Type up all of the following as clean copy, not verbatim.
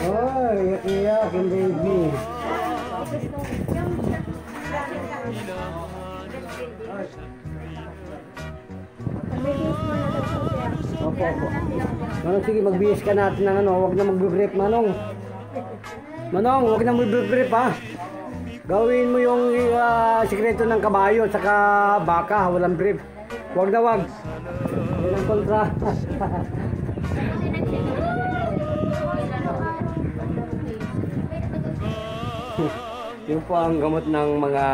Oh, iyak-iyak yung baby. Opo, opo. Manong, sige, magbihis ka natin ng ano, huwag na mag-brief, Manong. Manong, huwag na mag-brief, ha. Gawin mo yung sikreto ng kabayo at saka baka, walang brief. Huwag na huwag. Yan ang kontra. Yun po ang gamot ng mga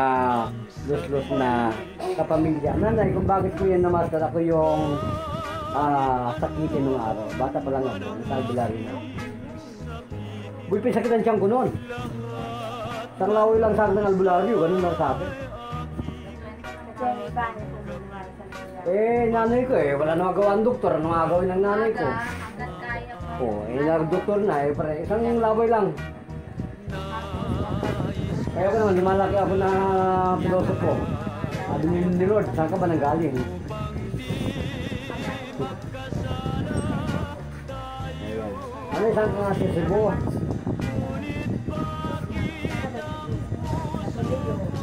los-los na kapamilya. Nanay, kung bakit ko yan namaster, ako yung sakitin nung araw. Bata pa lang ako, nasa-albularyo na. Bulpin sakitan siyang ko noon. Isang laway lang sa akin ng albularyo, ganun lang sa akin. Nanay ko wala na magawa ang doktor. Ano nga gawin ng nanay ko? Nag-doktor na isang laway lang. Kaya ko naman, lumalaki ako na pilosopo. Sabi ni Lord, saan ka ba nanggaling? Ano saan ka nga si Cebu?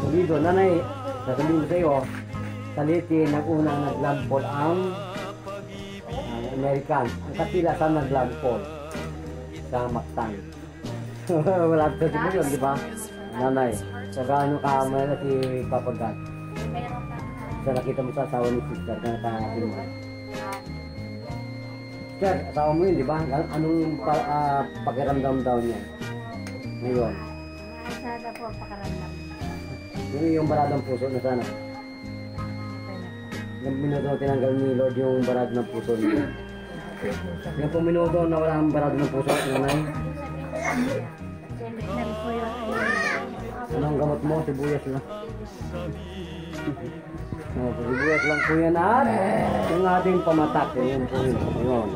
Dito, nanay, sasabihin ko sa iyo, sa Liti, nag-unang nag-landfall ang American. Ang kapila sa nag-landfall sa Mactan. Wala sa Cebu yun, di ba? Nanay, so gaano ka na si Papa God? Sa nakita mo sa asawa ni Sister na nakakinuhan. Sister, asawa mo yun, di ba? Anong pakiramdam daw niya? Ngayon? Sana po pakiramdam. Yung baradang puso na sana. Yung minuto tinanggal ni Lord yung barad ng puso niya. Yung po minuto na wala ang barad ng puso, nanay. Anong gamot mo? Sibuyas lang. Sibuyas lang po yan at yung ating pamatak. Yun po yun. Yun.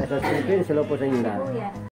Sa Philippines, sila po sa inyo lahat.